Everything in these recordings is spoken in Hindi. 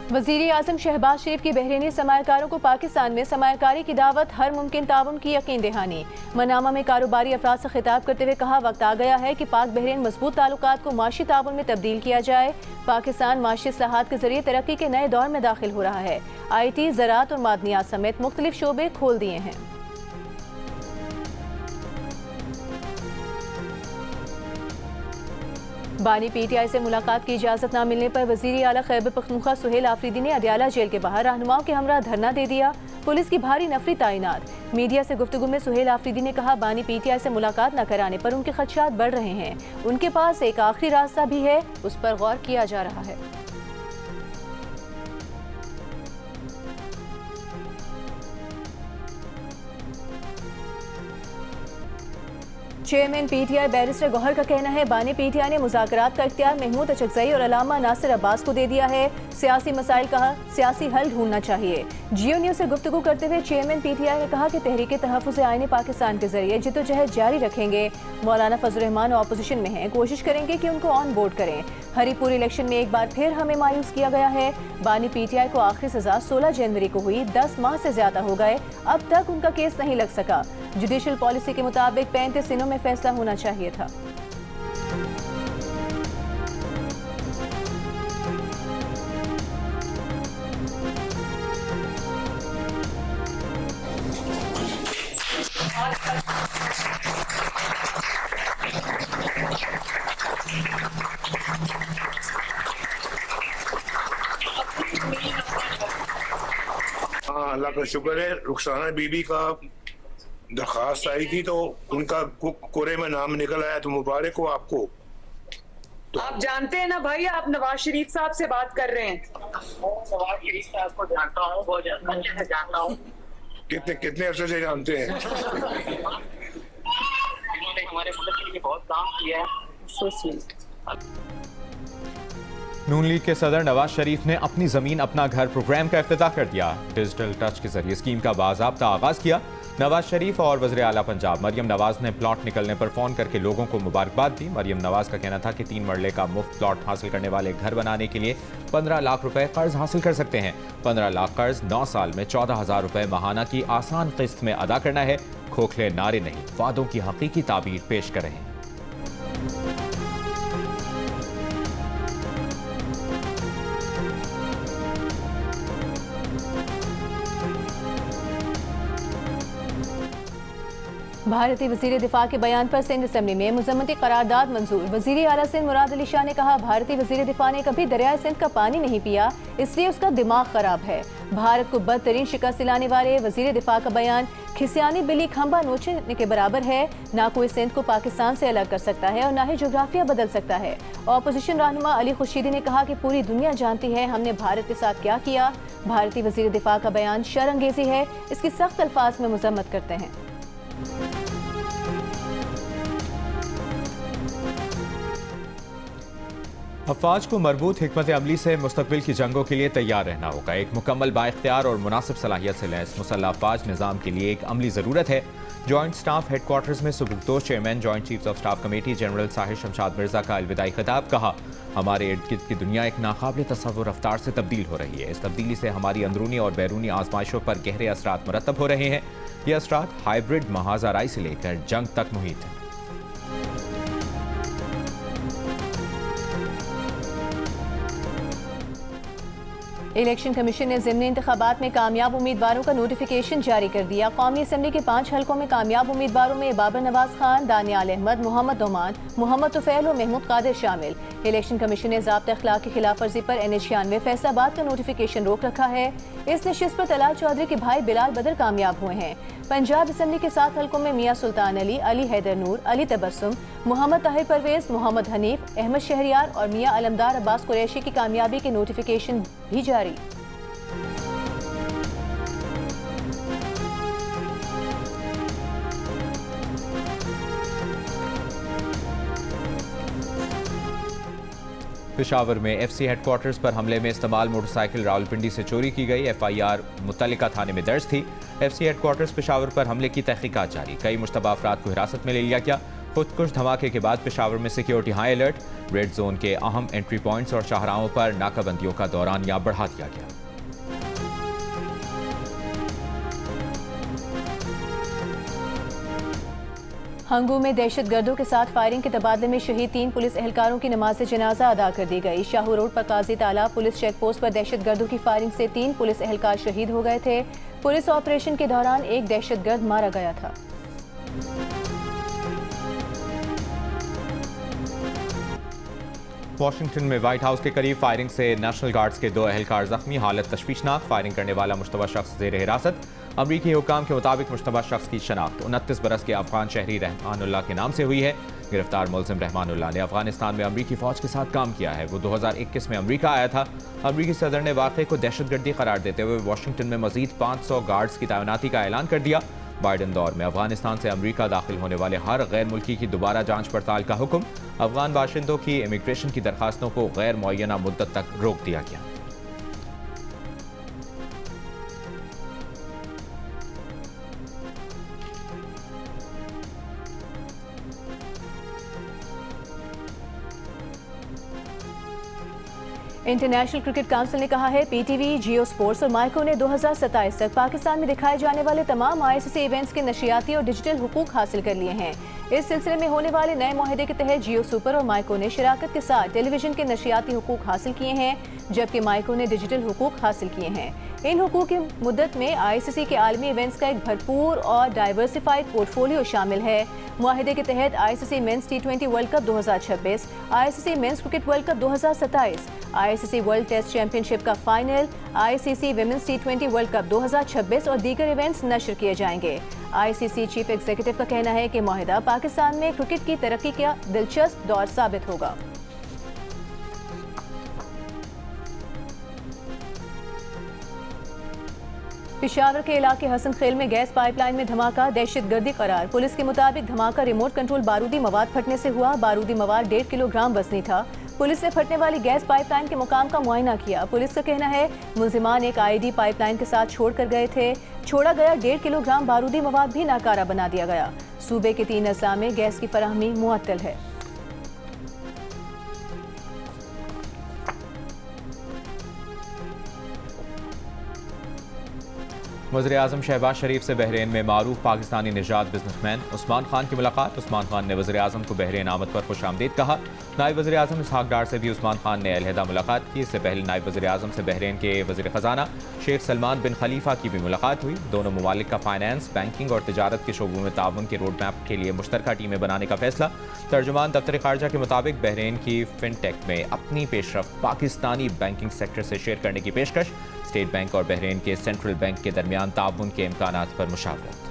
वज़ीर आज़म शहबाज शरीफ की बहरीनी सरमायाकारों को पाकिस्तान में सरमायाकारी की दावत, हर मुमकिन ताउन की यकीन दहानी। मनामा में कारोबारी अफराद से खिताब करते हुए कहा, वक्त आ गया है कि पाक बहरीन मजबूत ताल्लुकात को माशी ताउन में तब्दील किया जाए। पाकिस्तान माशी इस्लाहात के जरिए तरक्की के नए दौर में दाखिल हो रहा है। IT, ज़राअत और मादनियात समेत मुख्तलिफ शोबे खोल दिए हैं। बानी PTI से मुलाकात की इजाज़त न मिलने पर वज़ीर आला खैबर पख्तूनख्वा सुहेल आफरीदी ने अडयाला जेल के बाहर रहनुमाओं के हमरा धरना दे दिया। पुलिस की भारी नफरी तैनात। मीडिया से गुफ्तगू में सुहेल आफरीदी ने कहा, बानी PTI से मुलाकात न कराने पर उनके खदशात बढ़ रहे हैं। उनके पास एक आखिरी रास्ता भी है, उस पर गौर किया जा रहा है। चेयरमैन PTI बैरिस्टर गौहर का कहना है, बानी PTI ने मुज़ाकरात का इख्तियार महमूद अचकज़ई और अलामा नासिर अब्बास को दे दिया है। सियासी मसाइल का सियासी हल ढूंढना चाहिए। जियो न्यूज़ से गुफ्तगू करते हुए चेयरमैन PTI ने कहा कि तहरीक तहफ़्फ़ुज़ आईन पाकिस्तान के जरिए जिद्दोजहद जारी रखेंगे। मौलाना फजल रहमान ऑपोजिशन में हैं, कोशिश करेंगे कि उनको ऑन बोर्ड करें। हरीपुर इलेक्शन में एक बार फिर हमें मायूस किया गया है। बानी PTI को आखिरी सजा 16 जनवरी को हुई, 10 माह से ज्यादा हो गए, अब तक उनका केस नहीं लग सका। जुडिशल पॉलिसी के मुताबिक 35 दिनों में फैसला होना चाहिए था। अल्लाह का शुक्र है, रुखसाना बीबी का दरखास्त आई थी तो उनका कोरे में नाम निकल आया, तो मुबारक हो आपको। तो आप जानते हैं ना भाई, आप नवाज शरीफ साहब से बात कर रहे हैं। नवाज शरीफ साहब को जानता हूँ, बहुत अच्छे से जानता हूँ। कितने अरसे से जानते हैं? उन्होंने हमारे मुल्क के लिए बहुत काम किया है। नून लीग के सदर नवाज शरीफ ने अपनी जमीन अपना घर प्रोग्राम का इफ्तिताह कर दिया। डिजिटल टच के जरिए स्कीम का बाज़ाब्ता आगाज किया। नवाज शरीफ और वज़ीर आला पंजाब मरियम नवाज ने प्लॉट निकलने पर फोन करके लोगों को मुबारकबाद दी। मरियम नवाज का कहना था कि 3 मरले का मुफ्त प्लॉट हासिल करने वाले घर बनाने के लिए 15 लाख रुपए कर्ज हासिल कर सकते हैं। 15 लाख कर्ज 9 साल में 14,000 रुपए माहाना की आसान किस्त में अदा करना है। खोखले नारे नहीं, वादों की हकीकी ताबीर पेश कर रहे हैं। भारतीय वज़ीर दिफा के बयान पर सिंध असेंबली में मुज़म्मती करारदाद मंजूर। वज़ीर आला सिंध मुराद अली शाह ने कहा, भारतीय वज़ीर दिफा ने कभी दरियाए सिंध का पानी नहीं पिया, इसलिए उसका दिमाग खराब है। भारत को बदतरीन शिकस्त दिलाने वाले वज़ीर दिफा का बयान खिसियानी बिल्ली खंबा नोचने के बराबर है। ना कोई सिंध को पाकिस्तान से अलग कर सकता है और ना ही जोग्राफिया बदल सकता है। ऑपोजिशन रहनुमा अली खुर्शीदी ने कहा कि पूरी दुनिया जानती है हमने भारत के साथ क्या किया। भारतीय वज़ीर दिफा का बयान शर्मअंगेज़ी है, इसकी सख्त अल्फाज में मजम्मत करते हैं। अफवाज को मरबूत हिकमत अमली से मुस्तकबिल की जंगों के लिए तैयार रहना होगा। एक मुकम्मल बाइख्तियार और मुनासिब सलाहियत से लैस मुसल्लह अफवाज निज़ाम के लिए एक अमली ज़रूरत है। जॉइंट स्टाफ हेडक्वार्टर्स में सुबुकदोश chairman joint chiefs of staff committee general Sahir Shamshad Mirza का अलविदाई खिताब। कहा, हमारे इर्द गिर्द की दुनिया एक नाकाबिल तसव्वुर रफ्तार से तब्दील हो रही है। इस तब्दीली से हमारी अंदरूनी और बैरूनी आजमाइशों पर गहरे असरात मुरतब हो रहे हैं। ये असरात हाइब्रिड महाज़ाराई से लेकर जंग तक मुहित हैं। इलेक्शन कमीशन ने ज़िमनी इंतखाबात में कामयाब उम्मीदवारों का नोटिफिकेशन जारी कर दिया। कौमी असम्बली के 5 हलकों में कामयाब उम्मीदवारों में बाबर नवाज खान, दानियाल अहमद, मोहम्मद नोमान, मोहम्मद तुफैल और महमूद कादिर शामिल। इलेक्शन कमीशन ने ज़ाब्ता अखलाक की खिलाफ वर्जी पर NH96 फैसलाबाद का नोटिफिकेशन रोक रखा है। इस नशिस्त पर तलाल चौधरी के भाई बिलाल बदर कामयाब हुए हैं। पंजाब असम्बली के 7 हलकों में मियाँ सुल्तान अली, अली हैदर नूर, अली तबस्सुम, मोहम्मद ताहिर परवेज, मोहम्मद हनीफ, अहमद शहरियार और मियाँ अलमदार अब्बास कुरैशी की कामयाबी के नोटिफिकेशन भी जारी। पेशावर में FC हेडक्वार्टर्स पर हमले में इस्तेमाल मोटरसाइकिल रावलपिंडी से चोरी की गई। FIR मुतल्लिका थाने में दर्ज थी। FC हेडक्वार्टर्स पेशावर पर हमले की तहकीकात जारी। कई मुश्तबा अफराद को हिरासत में ले लिया गया। खुद कुछ धमाके के बाद पेशावर में security high alert. Red zone के अहम एंट्री पॉइंट्स और शाहराहों पर नाकाबंदियों का दौरानिया बढ़ा दिया गया। हंगू में दहशतगर्दों के साथ फायरिंग के तबादले में शहीद 3 पुलिस एहलकारों की नमाज जनाजा अदा कर दी गई। शाहू रोड पर काजी तालाब पुलिस चेक पोस्ट पर दहशतगर्दों की फायरिंग से 3 पुलिस एहलकार शहीद हो गए थे। पुलिस ऑपरेशन के दौरान एक दहशतगर्द मारा गया था। वाशिंगटन में व्हाइट हाउस के करीब फायरिंग से नेशनल गार्ड्स के 2 एहलकार जख्मी, हालत तशवीशनाक। फायरिंग करने वाला मुश्तबा शख्स ज़ेर हिरासत। अमरीकी हुक्काम के मुताबिक मुश्तबा शख्स की शनाख्त 29 बरस के अफगान शहरी रहमानुल्लाह के नाम से हुई है। गिरफ्तार मुलजिम रहमानुल्लाह ने अफगानिस्तान में अमरीकी फौज के साथ काम किया है। वो 2021 में अमरीका आया था। अमरीकी सदर ने वाक़े को दहशतगर्दी करार देते हुए वाशिंगटन में मजीद 500 गार्ड्स की तैनाती का ऐलान कर दिया। बाइडन दौर में अफगानिस्तान से अमरीका दाखिल होने वाले हर गैर मुल्की की दोबारा जांच पड़ताल का हुक्म। अफगान बाशिंदों की इमिग्रेशन की दरखास्तों को गैर मुअय्यना मुद्दत तक रोक दिया गया। इंटरनेशनल क्रिकेट काउंसिल ने कहा है पीटीवी, जियो स्पोर्ट्स और माइको ने 2027 तक पाकिस्तान में दिखाए जाने वाले तमाम आईसीसी इवेंट्स के नशियाती और डिजिटल हुकूक हासिल कर लिए हैं। इस सिलसिले में होने वाले नए मुआहदे के तहत जियो सुपर और माइको ने शराकत के साथ टेलीविजन के नशियाती हुकूक हासिल किए हैं, जबकि माइको ने डिजिटल हुकूक हासिल किए हैं। इन हुकूक की मुद्दत में आईसीसी के आलमी इवेंट्स का एक भरपूर और डाइवर्सिफाइड पोर्टफोलियो शामिल है। मुआहदे के तहत ICC men's T20 world cup 2026, ICC men's cricket world cup 2027, ICC world test championship का final, ICC women's T20 world cup 2026 और दीगर इवेंट्स नशर किए जाएंगे। आईसीसी चीफ एग्जीक्यूटिव का कहना है कि मुआहदा पाकिस्तान में क्रिकेट की तरक्की का दिलचस्प दौर साबित होगा। पेशावर के इलाके हसन खेल में गैस पाइपलाइन में धमाका, दहशतगर्दी करार। पुलिस के मुताबिक धमाका रिमोट कंट्रोल बारूदी मवाद फटने से हुआ। बारूदी मवाद 1.5 किलोग्राम वजनी था। पुलिस ने फटने वाली गैस पाइपलाइन के मुकाम का मुआयना किया। पुलिस का कहना है मुलजिमान एक आईडी पाइपलाइन के साथ छोड़ कर गए थे। छोड़ा गया 1.5 किलोग्राम बारूदी मवाद भी नाकारा बना दिया गया। सूबे के 3 अजला में गैस की फराहमी मुअत्तल है। वज़ीर-ए-आज़म शहबाज शरीफ से बहरीन में मारूफ पाकिस्तानी निजात बिजनेसमैन उस्मान खान की मुलाकात। उस्मान खान ने वज़ीर-ए-आज़म को बहरीन आमद पर खुशामदीद कहा। नायब वज़ीर-ए-आज़म इसहाक डार से भी उस्मान खान ने अलहदा मुलाकात की। इससे पहले नायब वज़ीर-ए-आज़म से बहरीन के वज़ीर ख़जाना शेख सलमान बिन खलीफा की भी मुलाकात हुई। दोनों ममालिक का फाइनेंस, बैंकिंग और तिजारत के शोबों में ताउन के रोड मैप के लिए मुश्तरका टीमें बनाने का फैसला। तर्जुमान दफ्तर खारजा के मुताबिक बहरीन की फिनटेक में अपनी पेशरफ्त पाकिस्तानी बैंकिंग सेक्टर से शेयर करने की पेशकश। स्टेट बैंक और बहरीन के सेंट्रल बैंक के दरमियान ताउन के इम्कानात पर मुशावरत।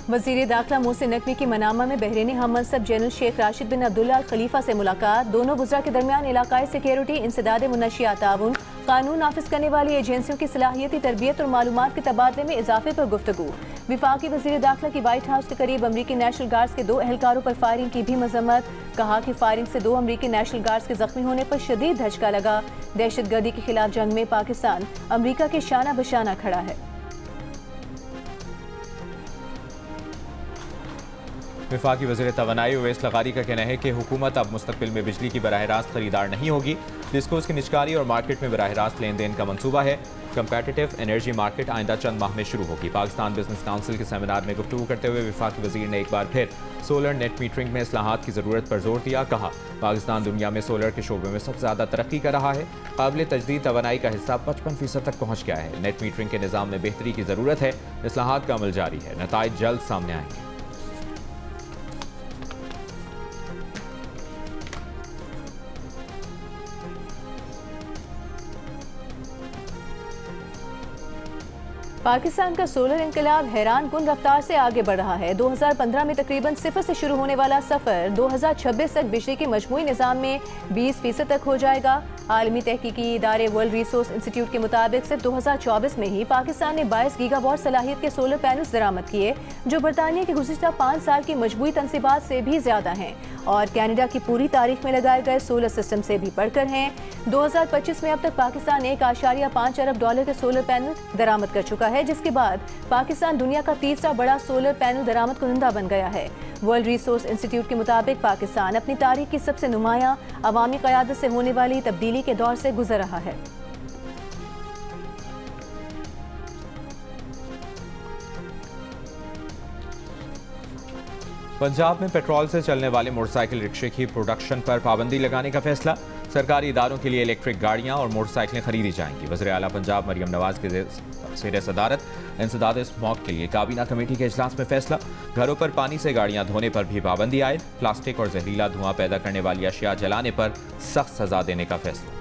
वज़ीर दाखिला मोहसिन नकवी की मनामा में बहरीनी हम मनसब जनरल शेख राशिद बिन अब्दुल्ला अल खलीफा से मुलाकात। दोनों वज़रा के दरमियान इलाकाई सिक्योरिटी, इंसदाद मुनशियात ताउन, कानून नाफिज करने वाली एजेंसियों की सलाहियती तरबियत और मालूमात के तबादले में इजाफे पर गुफ्तगू। विफाकी वज़ीर दाखिला की व्हाइट हाउस के करीब अमरीकी नेशनल गार्ड्स के 2 एहलकारों पर फायरिंग की भी मजम्मत। कहा कि फायरिंग से 2 अमरीकी नेशनल गार्ड्स के जख्मी होने पर शदीद धचका लगा। दहशतगर्दी के खिलाफ जंग में पाकिस्तान अमरीका के शाना बशाना खड़ा है। वफाकी वज़ीर तवानाई उवैस लगारी का कहना है कि हुकूमत अब मुस्तकबिल में बिजली की बराह रास्त खरीदार नहीं होगी। डिस्कोस की निजकारी और मार्केट में बराह रास्त लेन देन का मंसूबा है। कंपेटिटिव एनर्जी मार्केट आइंदा चंद माह में शुरू होगी। पाकिस्तान बिजनेस काउंसिल के सेमिनार में गुफ्तगू करते हुए वफाकी वज़ीर ने एक बार फिर सोलर नेट मीटरिंग में इस्लाहात की ज़रूरत पर जोर दिया। कहा पाकिस्तान दुनिया में सोलर के शोबे में सबसे ज़्यादा तरक्की कर रहा है। काबिल तजदीद तवानाई का हिस्सा 55% तक पहुँच गया है। नेट मीटरिंग के निज़ाम में बेहतरी की ज़रूरत है। इस्लाहात का अमल जारी है। नताइज जल्द सामने आएंगे। पाकिस्तान का सोलर इंकलाब हैरान कुन रफ्तार से आगे बढ़ रहा है। 2015 में तकरीबन 0 से शुरू होने वाला सफर 2026 तक बिजली के मजमूई निज़ाम में 20% तक हो जाएगा। आलमी तहकीकी इदारे वर्ल्ड रिसोर्स इंस्टीट्यूट के मुताबिक सिर्फ 2024 में ही पाकिस्तान ने 22 गीगावाट सलाहियत के सोलर पैनल्स दरामद किए, जो बरतानिया के गुज़िश्ता 5 साल की मजमूई तनसीबात से भी ज्यादा हैं और कनाडा की पूरी तारीख में लगाए गए सोलर सिस्टम से भी बढ़कर हैं। 2025 में अब तक पाकिस्तान $1.5 अरब के सोलर पैनल दरामद कर चुका है, जिसके बाद पाकिस्तान दुनिया का तीसरा बड़ा सोलर पैनल दरामद कुनंदा बन गया है। वर्ल्ड रिसोर्स इंस्टीट्यूट के मुताबिक पाकिस्तान अपनी तारीख की सबसे नुमायां अवामी क़यादत से होने वाली तब्दीली के दौर से गुजर रहा है। पंजाब में पेट्रोल से चलने वाले मोटरसाइकिल रिक्शे की प्रोडक्शन पर पाबंदी लगाने का फैसला। सरकारी इदारों के लिए इलेक्ट्रिक गाड़ियां और मोटरसाइकिलें खरीदी जाएंगी। वज़ीर आला पंजाब मरियम नवाज के ज़ेर सदारत इंसदाद स्मॉग के लिए काबीना कमेटी के इजलास में फैसला। घरों पर पानी से गाड़ियां धोने पर भी पाबंदी आए। प्लास्टिक और जहरीला धुआं पैदा करने वाली अशिया जलाने पर सख्त सजा देने का फैसला।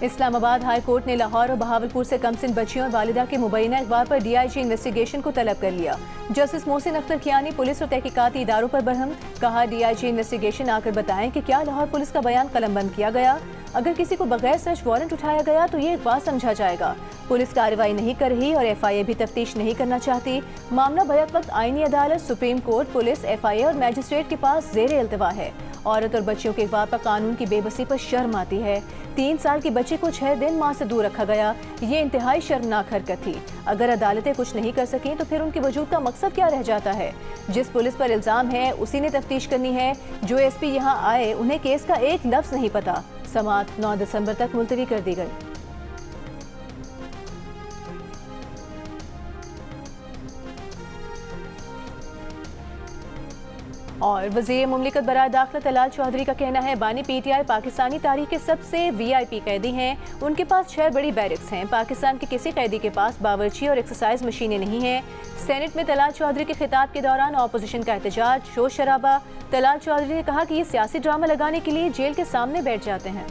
इस्लामाबाद हाई कोर्ट ने लाहौर और बहावलपुर से कमसिन बच्चियों और वालिदा के मुबैना इकबाल पर DIG इन्वेस्टिगेशन को तलब कर लिया। जस्टिस मोहसिन अख्तर खियानी पुलिस और तहकीकाती इदारों पर बरहम। कहा, DIG इन्वेस्टिगेशन आकर बताएं कि क्या लाहौर पुलिस का बयान कलमबंद किया गया। अगर किसी को बगैर सर्च वारंट उठाया गया तो ये इकबाल समझा जाएगा। पुलिस कार्रवाई नहीं कर रही और FIA भी तफ्तीश नहीं करना चाहती। मामला बैक वक्त आईनी अदालत, सुप्रीम कोर्ट, पुलिस, FIA और मैजिस्ट्रेट के पास जेर इल्तवा है। औरत और बच्चियों के इकबाल पर कानून की बेबसी पर शर्म आती है। 3 साल की बच्ची को 6 दिन मां से दूर रखा गया। ये इंतहाई शर्मनाक हरकत थी। अगर अदालतें कुछ नहीं कर सकें तो फिर उनके वजूद का मकसद क्या रह जाता है। जिस पुलिस पर इल्जाम है उसी ने तफ्तीश करनी है। जो SP यहाँ आए उन्हें केस का एक लफ्ज नहीं पता। समाअत 9 दिसंबर तक मुलतवी कर दी गई। और वज़ीर मुमलिकत बराए दाखिला तलाल चौधरी का कहना है, बानी PTI पाकिस्तानी तारीख के सबसे VIP कैदी हैं। उनके पास 6 बड़ी बैरिक्स हैं। पाकिस्तान के किसी कैदी के पास बावर्ची और एक्सरसाइज मशीनें नहीं हैं। सेनेट में तलाल चौधरी के खिताब के दौरान अपोजिशन का एहतजाज, शोर शराबा। तलाल चौधरी ने कहा कि ये सियासी ड्रामा लगाने के लिए जेल के सामने बैठ जाते हैं।